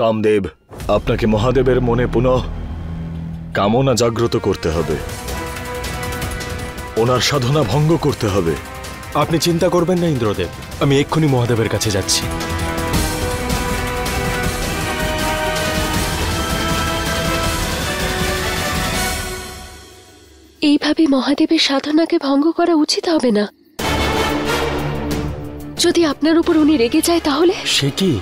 কামদেব, আপনাকে মহাদেবের মনে পুনঃ কামনা জাগ্রত করতে হবে, ওনার সাধনা ভঙ্গ করতে হবে। আপনি চিন্তা করবেন না ইন্দ্রদেব, আমি এক্ষুনি মহাদেবের কাছে যাচ্ছি। এইভাবে মহাদেবের সাধনাকে ভঙ্গ করা উচিত হবে না। যদি আপনার উপর উনি রেগে যায় তাহলে? সে কি?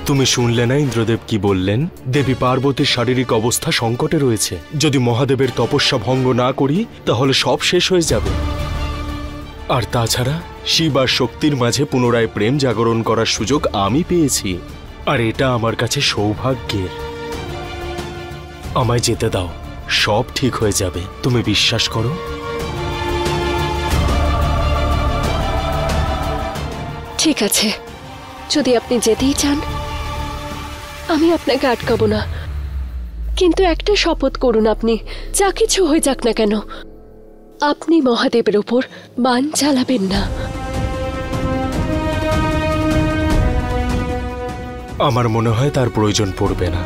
তুমি শুনলে না ইন্দ্রদেব কি বললেন? দেবী পার্বতীর শারীরিক অবস্থা সংকটে রয়েছে। যদি মহাদেবের তপস্যা ভঙ্গ না করি তাহলে সব শেষ হয়ে যাবে। আর তাছাড়া শিব আর শক্তির মাঝে পুনরায় প্রেম জাগরণ করার সুযোগ আমি পেয়েছি, আর এটা আমার কাছে সৌভাগ্যের। আমায় যেতে দাও, সব ঠিক হয়ে যাবে, তুমি বিশ্বাস করো। ঠিক আছে, যদি আপনি যেতেই চান আমি আপনাকে আটকাবো না, কিন্তু একটা শপথ করুন, আপনি যা কিছু হয়ে যাক না কেন আপনি মহাদেবের উপর বাণ চালাবেন না। আমার মনে হয় তার প্রয়োজন পড়বে না।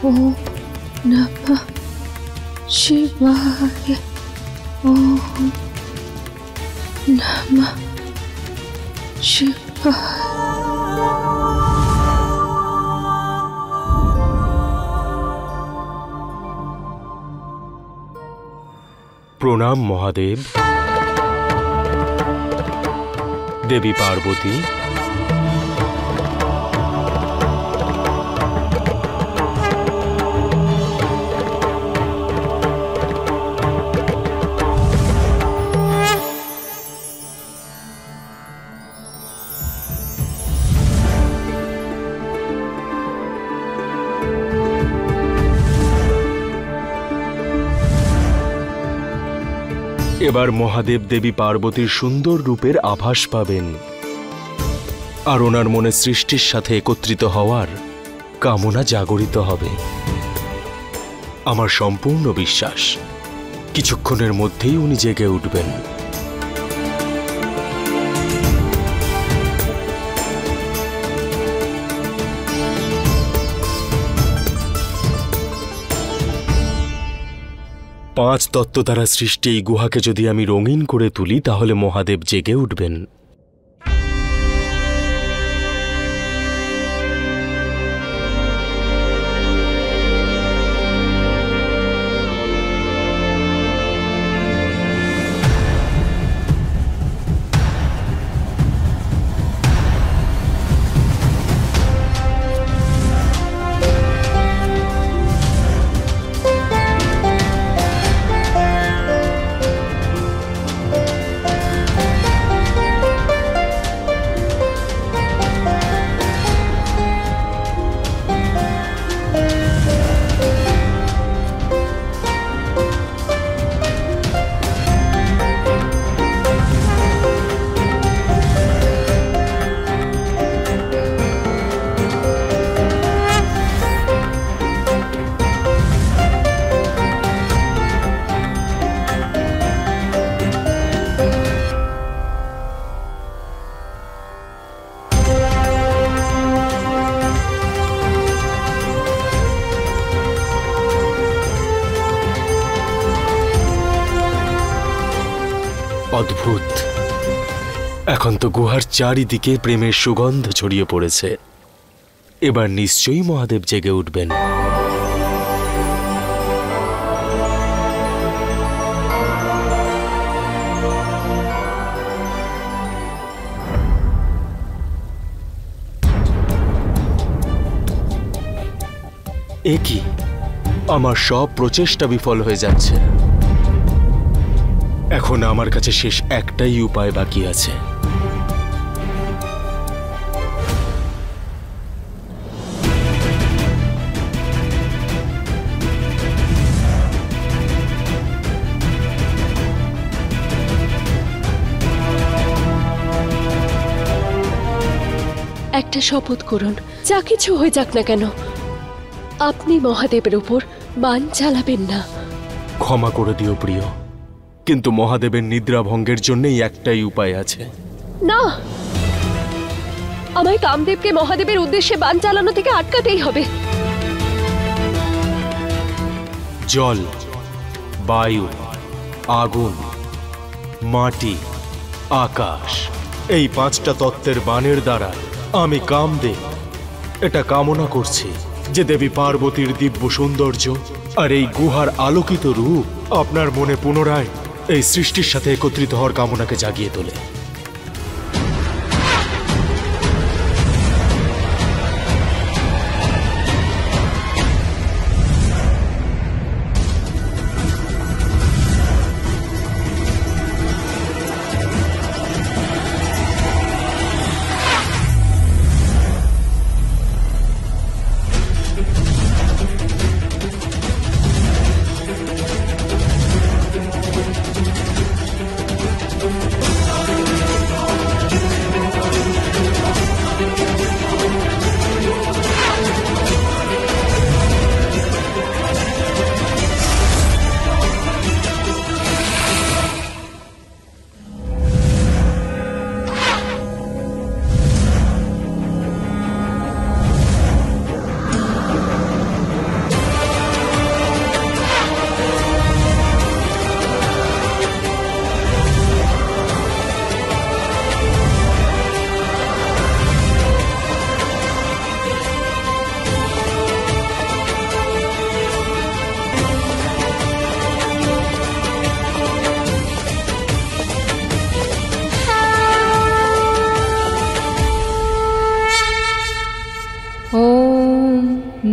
ওম নমঃ শিবায়। ওম নমঃ শিবায়। প্রণাম মহাদেব। দেবী পার্বতী, এবার মহাদেব দেবী পার্বতীর সুন্দর রূপের আভাস পাবেন, আর ওনার মনে সৃষ্টির সাথে একত্রিত হওয়ার কামনা জাগরিত হবে। আমার সম্পূর্ণ বিশ্বাস কিছুক্ষণের মধ্যেই উনি জেগে উঠবেন। পাঁচ তত্ত্ব দ্বারা সৃষ্টি এই গুহাকে যদি আমি রঙিন করে তুলি তাহলে মহাদেব জেগে উঠবেন। অদ্ভুত, এখন তো গুহার চারিদিকে প্রেমের সুগন্ধ ছড়িয়ে পড়েছে। এবার নিশ্চয়ই মহাদেব জেগে উঠবেন। এ কি, আমার সব প্রচেষ্টা বিফল হয়ে যাচ্ছে। এখন আমার কাছে শেষ একটাই উপায় বাকি আছে। একটা শপথ করুন, যা কিছু হয়ে যাক না কেন আপনি মহাদেবের উপর বান চালাবেন না। ক্ষমা করে দিও প্রিয়, কিন্তু মহাদেবের নিদ্রা ভঙ্গের জন্যই একটাই উপায় আছে। না, আমায় কামদেবকে মহাদেবের উদ্দেশ্যে বান চালানো থেকে আটকাতেই হবে। জল, বায়ু, আগুন, মাটি, আকাশ, এই 5টা তত্ত্বের বাণের দ্বারা আমি কামদেব এটা কামনা করছি যে দেবী পার্বতীর দিব্য সৌন্দর্য আর এই গুহার আলোকিত রূপ আপনার মনে পুনরায় এই সৃষ্টির সাথে একত্রিত হওয়ার কামনাকে জাগিয়ে তোলে।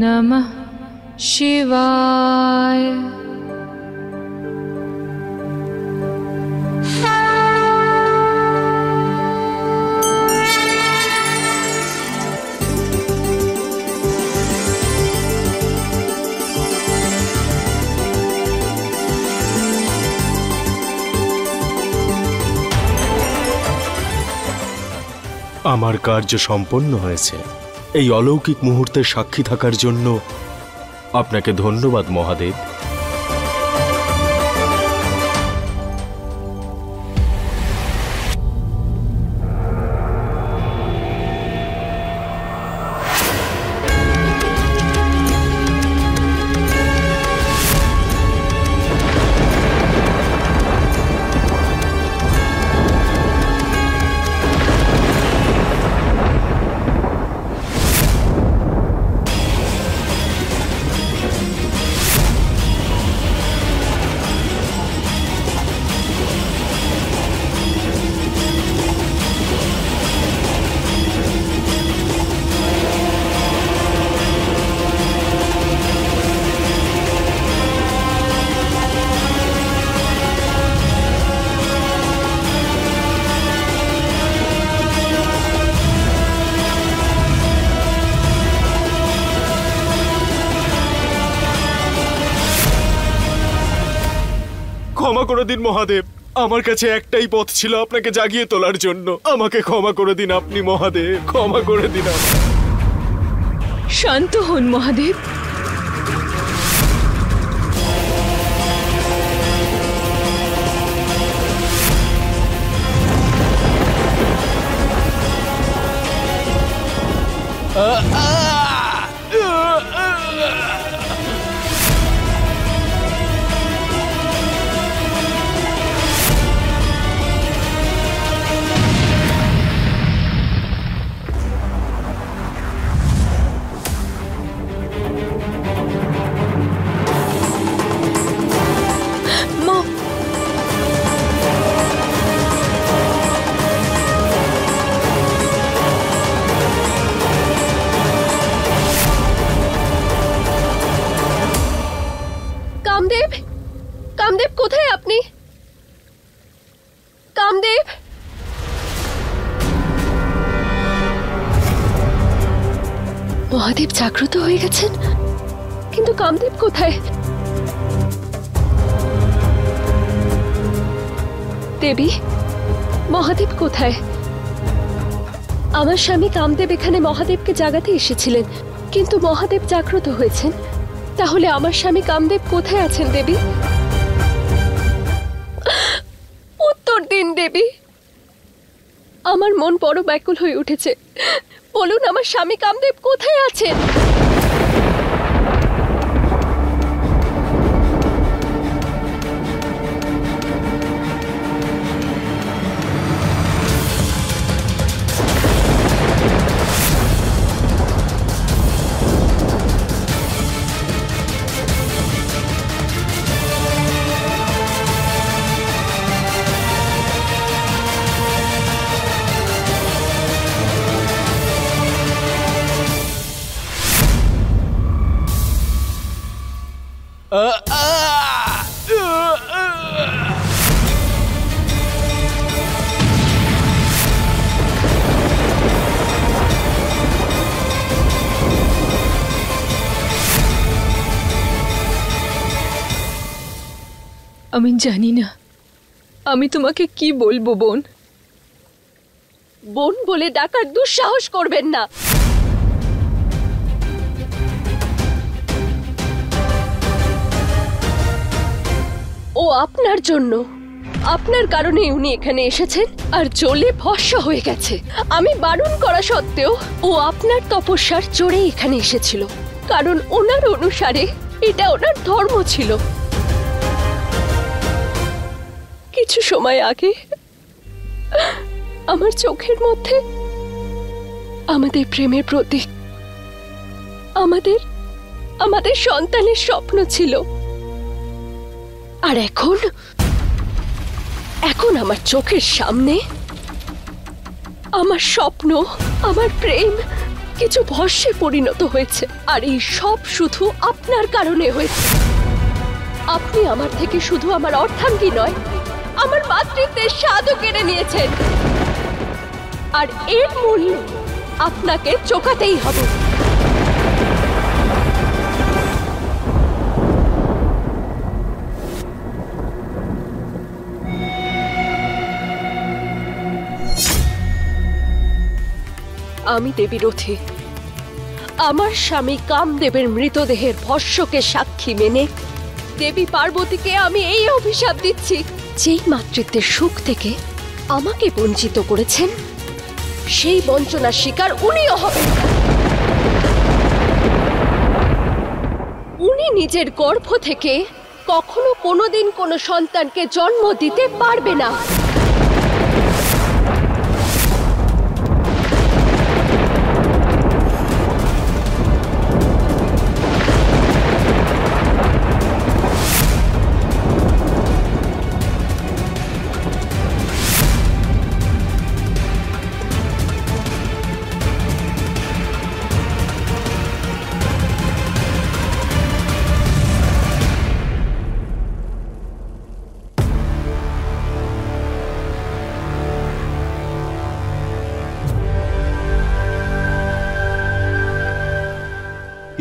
नमः शिवाय। আমার কার্য সম্পন্ন হয়েছে। এই অলৌকিক মুহূর্তের সাক্ষী থাকার জন্য আপনাকে ধন্যবাদ মহাদেব। ক্ষমা করে দিন মহাদেব, আমার কাছে একটাই পথ ছিল আপনাকে জাগিয়ে তোলার জন্য। আমাকে ক্ষমা করে দিন আপনি মহাদেব, ক্ষমা করে দিন। শান্ত হন মহাদেব। কামদেব, কামদেব কোথায় আপনি? কামদেব, মহাদেব জাগ্রত হয়ে গেছেন, কিন্তু কামদেব কোথায়? দেবী, মহাদেব কোথায়? আমার স্বামী কামদেব এখানে মহাদেবকে জাগাতে এসেছিলেন, কিন্তু মহাদেব জাগ্রত হয়েছেন। তাহলে আমার স্বামী কামদেব কোথায় আছেন দেবী? উত্তর দিন দেবী। আমার মন বড় ব্যাকুল হয়ে উঠেছে। বলুন আমার স্বামী কামদেব কোথায় আছেন? আমি জানি না আমি তোমাকে কি বলবো বোন। বোন বলে ডাকার দুঃসাহস করবেন না। ও আপনার জন্য, আপনার কারণেই উনি এখানে এসেছেন আর জ্বলে ভস্ম হয়ে গেছে। আমি বারণ করা সত্ত্বেও ও আপনার তপস্যার জোরে এখানে এসেছিল, কারণ ওনার অনুসারে এটা ওনার ধর্ম ছিল। কিছু সময় আগে আমার চোখের মধ্যে আমাদের প্রেমের প্রতীক, আমাদের সন্তানের স্বপ্ন ছিল। আর এখন আমার চোখের সামনে আমার স্বপ্ন, আমার প্রেম কিছু ভস্মে পরিণত হয়েছে। আর এই সব শুধু আপনার কারণে হয়েছে। আপনি আমার থেকে শুধু আমার অর্ধাঙ্গী নয়, আমার মাতৃত্বের স্বাদও কেড়ে নিয়েছেন। আর এর মূল্য আপনাকে চোকাতেই হবে। আমি দেবী রথী আমার স্বামী কামদেবের মৃতদেহের ভস্মকে সাক্ষী মেনে দেবী পার্বতীকে আমি এই অভিশাপ দিচ্ছি, যেই মাতৃত্বের সুখ থেকে আমাকে বঞ্চিত করেছেন সেই বঞ্চনার শিকার উনিও হবেন। উনি নিজের গর্ভ থেকে কখনো কোনোদিন কোনো সন্তানকে জন্ম দিতে পারবে না।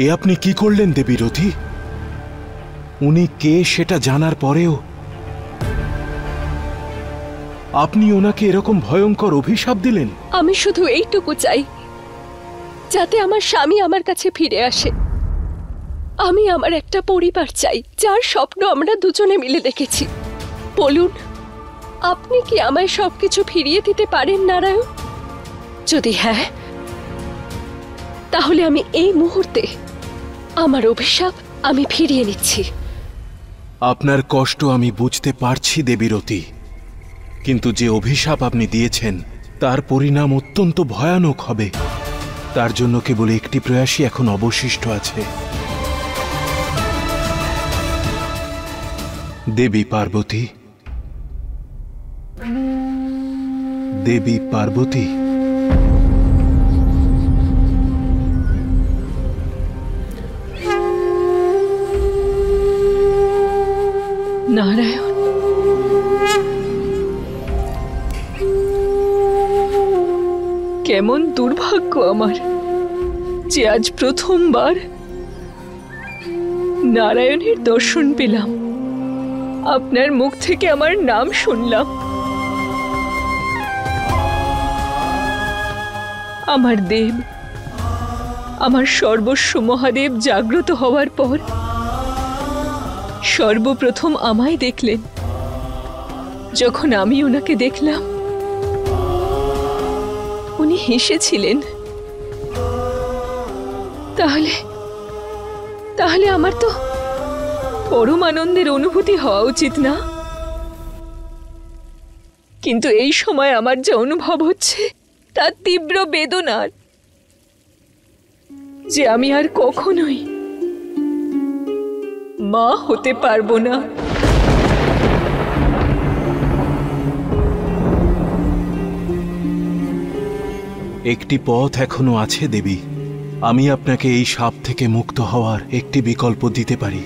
এ আপনি কি করলেন দেবী রথী? উনি কে সেটা জানার পরেও আপনি ওনাকে এরকম ভয়ঙ্কর অভিশাপ দিলেন? আমি শুধু এইটুকু চাই, যাতে আমার স্বামী আমার কাছে ফিরে আসে। আমি আমার একটা পরিবার চাই, যার স্বপ্ন আমরা দুজনে মিলে দেখেছি। বলুন, আপনি কি আমায় সবকিছু ফিরিয়ে দিতে পারেন নারায়ণ? যদি হ্যাঁ, তাহলে আমি এই মুহূর্তে আমার অভিশাপ আমি ফিরিয়ে নিচ্ছি। আপনার কষ্ট আমি বুঝতে পারছি দেবী রথী, কিন্তু যে অভিশাপ আপনি দিয়েছেন তার পরিণাম অত্যন্ত ভয়ানক হবে। তার জন্য কেবল একটি প্রয়াসই এখন অবশিষ্ট আছে। দেবী পার্বতী, দেবী পার্বতী, নারায়ণ, কেমন দুর্ভাগ্য আমার যে আজ প্রথমবার নারায়ণের দর্শন পেলাম, আপনার মুখ থেকে আমার নাম শুনলাম। আমার দেব, আমার সর্বস্ব মহাদেব জাগ্রত হওয়ার পর সর্বপ্রথম আমায় দেখলেন। যখন আমি ওনাকে দেখলাম, উনি হেসেছিলেন। তাহলে আমার তো পরম আনন্দের অনুভূতি হওয়া উচিত না? কিন্তু এই সময় আমার যে অনুভব হচ্ছে তা তীব্র বেদনার, যে আমি আর কখনোই মা হতে পারবো না। একটি পথ এখনো আছে দেবী। আমি আপনাকে এই শাপ থেকে মুক্ত হওয়ার একটি বিকল্প দিতে পারি।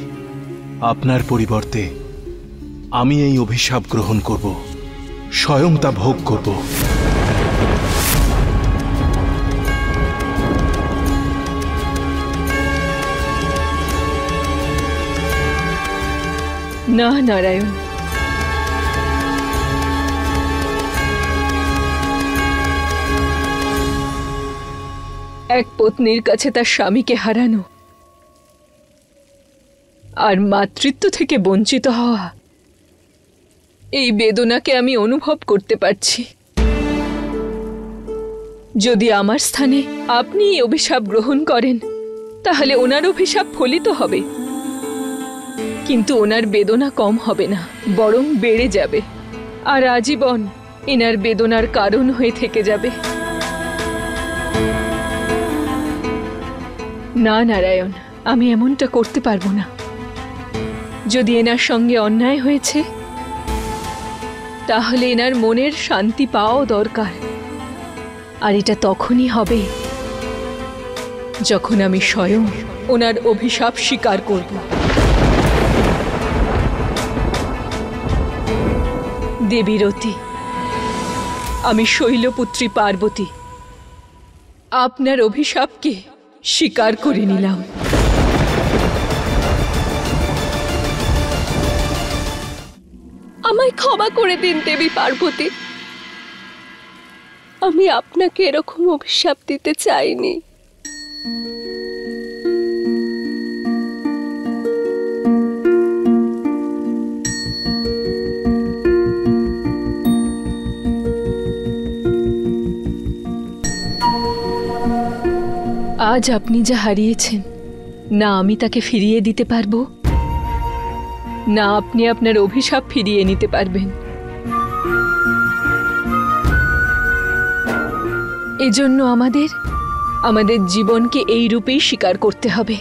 আপনার পরিবর্তে আমি এই অভিশাপ গ্রহণ করব, স্বয়ং তা ভোগ করব। না নারায়ণ, এক পত্নীর কাছে তার স্বামীকে হারানো আর মাতৃত্ব থেকে বঞ্চিত হওয়া, এই বেদনাকে আমি অনুভব করতে পারছি। যদি আমার স্থানে আপনি এই অভিশাপ গ্রহণ করেন, তাহলে ওনার অভিশাপ ফলিত হবে, কিন্তু ওনার বেদনা কম হবে না, বরং বেড়ে যাবে, আর আজীবন এনার বেদনার কারণ হয়ে থেকে যাবে। না নারায়ণ, আমি এমনটা করতে পারবো না। যদি এনার সঙ্গে অন্যায় হয়েছে, তাহলে এনার মনের শান্তি পাওয়াও দরকার, আর এটা তখনই হবে যখন আমি স্বয়ং ওনার অভিশাপ স্বীকার করব। দেবী রতি, আমি শৈলপুত্রী পার্বতী আপনার অভিশাপকে স্বীকার করে নিলাম। আমায় ক্ষমা করে দিন দেবী পার্বতী, আমি আপনাকে এরকম অভিশাপ দিতে চাইনি। আজ আপনি যা হারিয়েছেন, না আমি তাকে ফিরিয়ে দিতে পারবো, না আপনি আপনার অভিশাপ ফিরিয়ে নিতে পারবেন। এজন্য আমাদের জীবনকে এই রূপেই স্বীকার করতে হবে।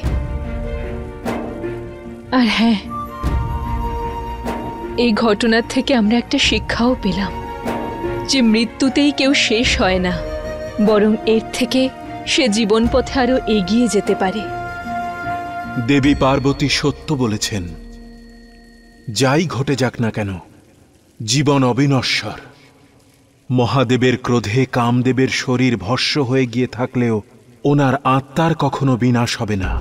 আর হ্যাঁ, এই ঘটনার থেকে আমরা একটা শিক্ষাও পেলাম, যে মৃত্যুতেই কেউ শেষ হয় না, বরং এর থেকে সে জীবন পথে আরো এগিয়ে যেতে পারে। দেবী পার্বতী সত্য বলেছেন। যাই ঘটে যাক না কেন, জীবন অবিনশ্বর। মহাদেবের ক্রোধে কামদেবের শরীর ভস্ম হয়ে গিয়ে থাকলেও ওনার আত্মার কখনো বিনাশ হবে না।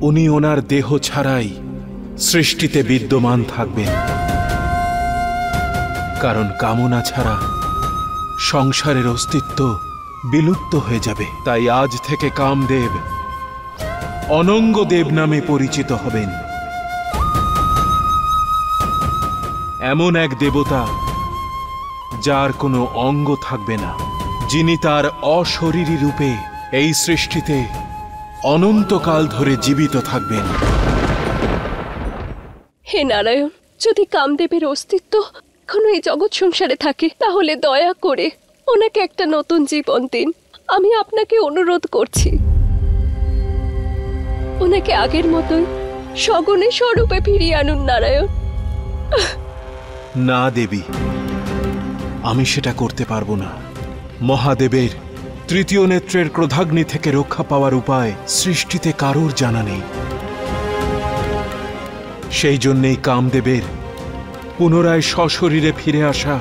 উনি ওনার দেহ ছাড়াই সৃষ্টিতে বিদ্যমান থাকবেন, কারণ কামনা ছাড়া সংসারের অস্তিত্ব বিলুপ্ত হয়ে যাবে। তাই আজ থেকে কামদেব অনঙ্গদেব নামে পরিচিত হবেন। এমন এক দেবতা যার কোনো অঙ্গ থাকবে না, যিনি তার অশরীরী রূপে এই সৃষ্টিতে অনন্তকাল ধরে জীবিত থাকবেন। হে নারায়ণ, যদি কামদেবের অস্তিত্ব এখনো এই জগৎ সংসারে থাকে, তাহলে দয়া করে ওনাকে একটা নতুন জীবন দিন। আমি আপনাকে অনুরোধ করছি, ওনাকে আগের মতোই সগুণে স্বরূপে ফিরিয়ে আনুন নারায়ণ। না দেবী, আমি সেটা করতে পারবো না। মহাদেবের তৃতীয় নেত্রের ক্রোধাগ্নি থেকে রক্ষা পাওয়ার উপায় সৃষ্টিতে কারোর জানা নেই। সেই জন্যেই কামদেবের পুনরায় সশরীরে ফিরে আসা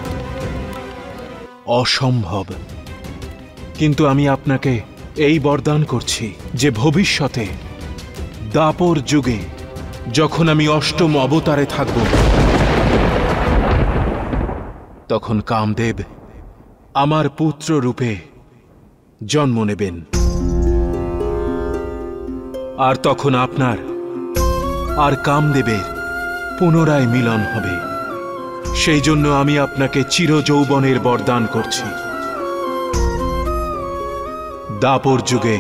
অসম্ভব। কিন্তু আমি আপনাকে এই বরদান করছি যে ভবিষ্যতে দাপর যুগে যখন আমি অষ্টম অবতারে থাকব, তখন কামদেব আমার পুত্র রূপে জন্ম নেবেন, আর তখন আপনার আর কামদেবের পুনরায় মিলন হবে। সেই জন্য আমি আপনাকে চিরযৌবনের বরদান করছি। দাপর যুগে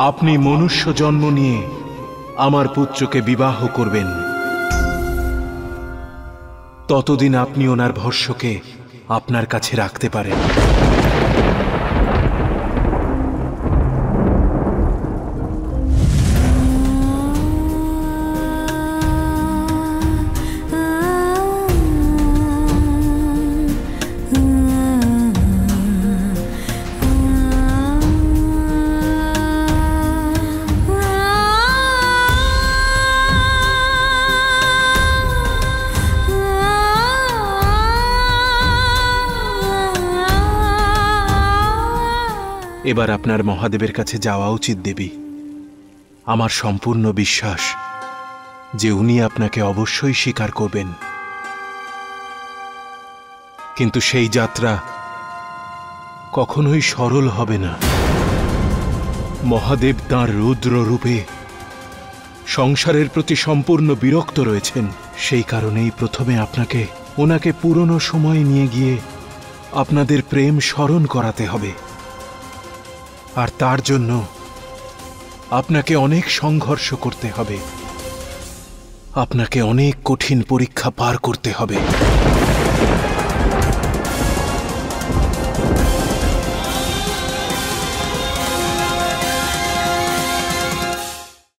আপনি মনুষ্য জন্ম নিয়ে আমার পুত্রকে বিবাহ করবেন। ততদিন আপনি ওনার ভস্যকে আপনার কাছে রাখতে পারেন। এবার আপনার মহাদেবের কাছে যাওয়া উচিত দেবী। আমার সম্পূর্ণ বিশ্বাস যে উনি আপনাকে অবশ্যই স্বীকার করবেন, কিন্তু সেই যাত্রা কখনোই সরল হবে না। মহাদেব তাঁর রুদ্র রূপে সংসারের প্রতি সম্পূর্ণ বিরক্ত রয়েছেন। সেই কারণেই প্রথমে আপনাকে ওনাকে পুরনো সময় নিয়ে গিয়ে আপনাদের প্রেম স্মরণ করাতে হবে, আর তার জন্য আপনাকে অনেক সংঘর্ষ করতে হবে, আপনাকে অনেক কঠিন পরীক্ষা পার করতে হবে।